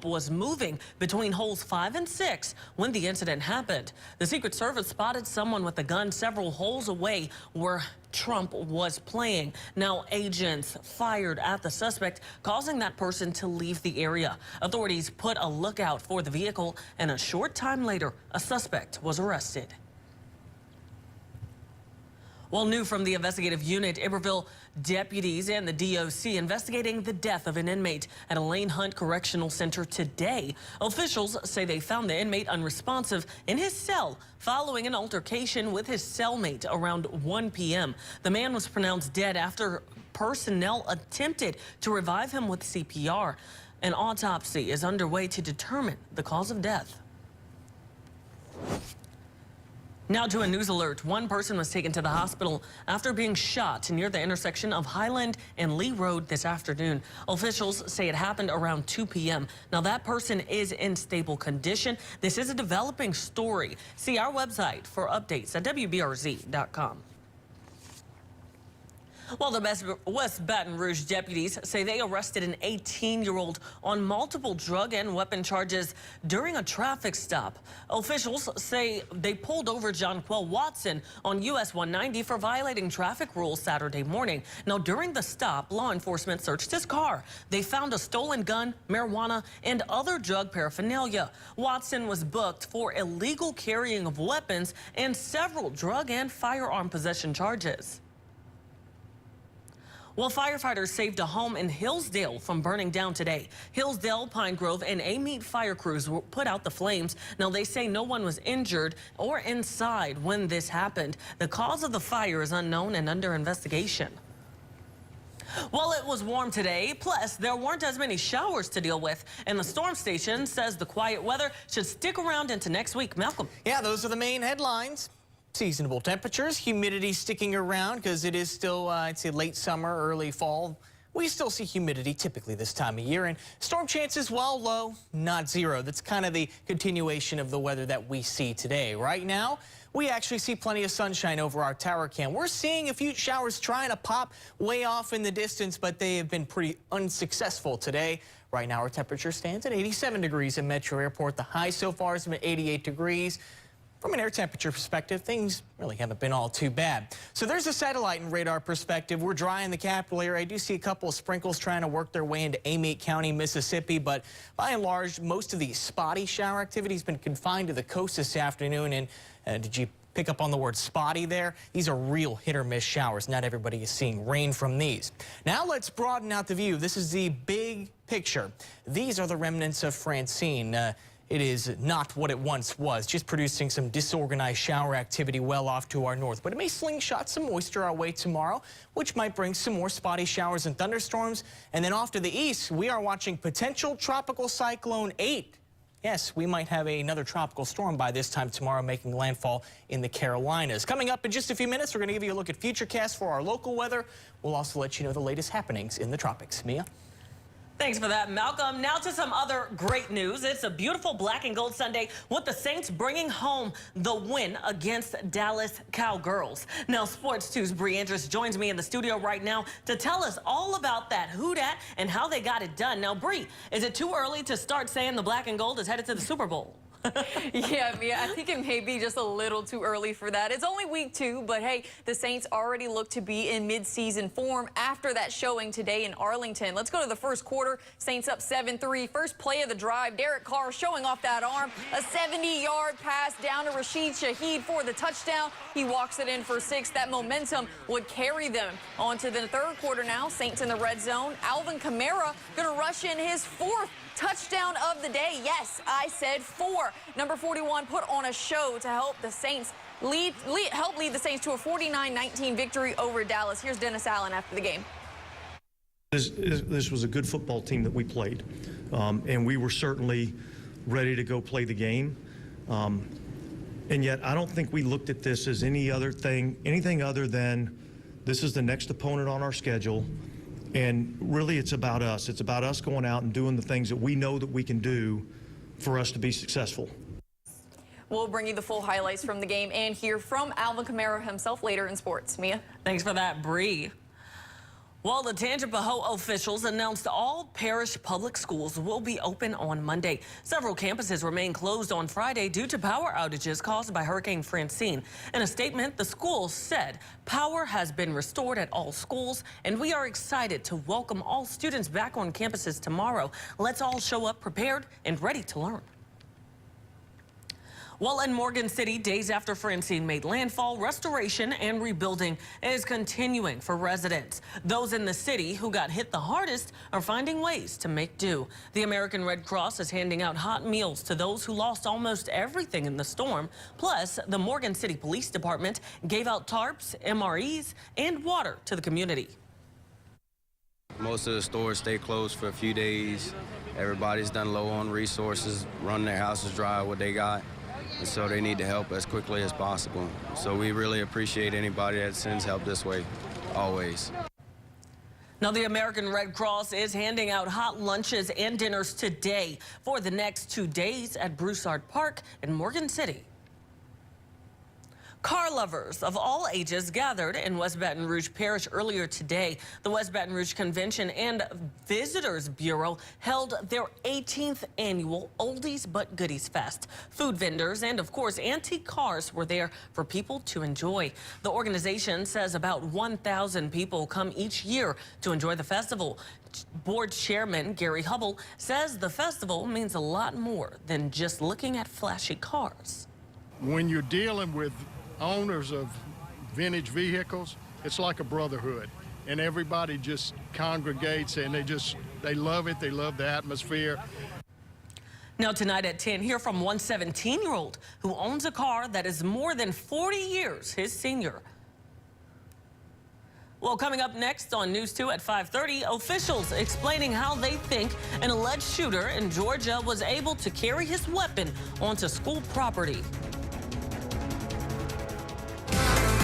was moving between holes 5 and 6 when the incident happened. The Secret Service spotted someone with a gun several holes away where Trump was playing. Now agents fired at the suspect, causing that person to leave the area. Authorities put a lookout for the vehicle, and a short time later, a suspect was arrested. Well, new from the investigative unit, Iberville deputies and the DOC investigating the death of an inmate at a Lane Hunt Correctional Center today. Officials say they found the inmate unresponsive in his cell following an altercation with his cellmate around 1 p.m. The man was pronounced dead after personnel attempted to revive him with CPR. An autopsy is underway to determine the cause of death. Now to a news alert. One person was taken to the hospital after being shot near the intersection of Highland and Lee Road this afternoon. Officials say it happened around 2 p.m. Now that person is in stable condition. This is a developing story. See our website for updates at WBRZ.com. Well, the West Baton Rouge deputies say they arrested an 18-year-old on multiple drug and weapon charges during a traffic stop. Officials say they pulled over Jonquel Watson on US 190 for violating traffic rules Saturday morning. Now, during the stop, law enforcement searched his car. They found a stolen gun, marijuana, and other drug paraphernalia. Watson was booked for illegal carrying of weapons and several drug and firearm possession charges. Well, firefighters saved a home in Hillsdale from burning down today. Hillsdale, Pine Grove, and Amite fire crews put out the flames. Now, they say no one was injured or inside when this happened. The cause of the fire is unknown and under investigation. Well, it was warm today, plus there weren't as many showers to deal with, and the storm station says the quiet weather should stick around into next week. Malcolm. Yeah, those are the main headlines. Seasonable temperatures, humidity sticking around because it is still, I'd say, late summer, early fall. We still see humidity typically this time of year, and storm chances, well, low, not zero. That's kind of the continuation of the weather that we see today. Right now, we actually see plenty of sunshine over our tower cam. We're seeing a few showers trying to pop way off in the distance, but they have been pretty unsuccessful today. Right now, our temperature stands at 87 degrees in Metro Airport. The high so far has been 88 degrees. From an air temperature perspective, things really haven't been all too bad. So there's a satellite and radar perspective. We're dry in the capital area. I do see a couple of sprinkles trying to work their way into Amite County, Mississippi, but by and large, most of the spotty shower activity has been confined to the coast this afternoon. And did you pick up on the word spotty there? These are real hit or miss showers. Not everybody is seeing rain from these. Now let's broaden out the view. This is the big picture. These are the remnants of Francine. It is not what it once was, just producing some disorganized shower activity well off to our north. But it may slingshot some moisture our way tomorrow, which might bring some more spotty showers and thunderstorms. And then off to the east, we are watching potential tropical cyclone 8. Yes, we might have another tropical storm by this time tomorrow making landfall in the Carolinas. Coming up in just a few minutes, we're going to give you a look at futurecasts for our local weather. We'll also let you know the latest happenings in the tropics. Mia? Thanks for that, Malcolm. Now to some other great news. It's a beautiful black and gold Sunday with the Saints bringing home the win against Dallas Cowgirls. Now, Sports 2's Bree Andrus joins me in the studio right now to tell us all about that who dat and how they got it done. Now, Bree, is it too early to start saying the black and gold is headed to the Super Bowl? Yeah, Mia, I think it may be just a little too early for that. It's only week 2, but hey, the Saints already look to be in mid-season form after that showing today in Arlington. Let's go to the first quarter. Saints up 7-3. First play of the drive, Derek Carr showing off that arm. A 70-yard pass down to Rashid Shaheed for the touchdown. He walks it in for 6. That momentum would carry them on to the third quarter now. Saints in the red zone. Alvin Kamara going to rush in his 4th touchdown of the day. Yes, I said 4. Number 41 put on a show to help the Saints lead the Saints to a 49-19 victory over Dallas. Here's Dennis Allen after the game. This was a good football team that we played, and we were certainly ready to go play the game. And yet, I don't think we looked at this as anything other than this is the next opponent on our schedule. And really, it's about us. It's about us going out and doing the things that we know that we can do for us to be successful. We'll bring you the full highlights from the game and hear from Alvin Kamara himself later in sports. Mia? Thanks for that, Bree. Well, the Tangipahoa officials announced all parish public schools will be open on Monday. Several campuses remain closed on Friday due to power outages caused by Hurricane Francine. In a statement, the schools said power has been restored at all schools, and we are excited to welcome all students back on campuses tomorrow. Let's all show up prepared and ready to learn. Well, in Morgan City, days after Francine made landfall, restoration and rebuilding is continuing for residents. Those in the city who got hit the hardest are finding ways to make do. The American Red Cross is handing out hot meals to those who lost almost everything in the storm. Plus, the Morgan City Police Department gave out tarps, MREs, and water to the community. Most of the stores stay closed for a few days. Everybody's done low on resources, run their houses dry what they got. And so they need to help as quickly as possible. So we really appreciate anybody that sends help this way, always. Now, the American Red Cross is handing out hot lunches and dinners today for the next 2 days at Broussard Park in Morgan City. Car lovers of all ages gathered in West Baton Rouge Parish earlier today. The West Baton Rouge Convention and Visitors Bureau held their 18th annual Oldies but Goodies Fest. Food vendors and, of course, antique cars were there for people to enjoy. The organization says about 1,000 people come each year to enjoy the festival. Board Chairman Gary Hubble says the festival means a lot more than just looking at flashy cars. When you're dealing with owners of vintage vehicles, it's like a brotherhood, and everybody just congregates and they love it. They love the atmosphere. Now tonight at 10, hear from one 17-year-old who owns a car that is more than 40 years his senior. Well, coming up next on News 2 at 5:30, officials explaining how they think an alleged shooter in Georgia was able to carry his weapon onto school property.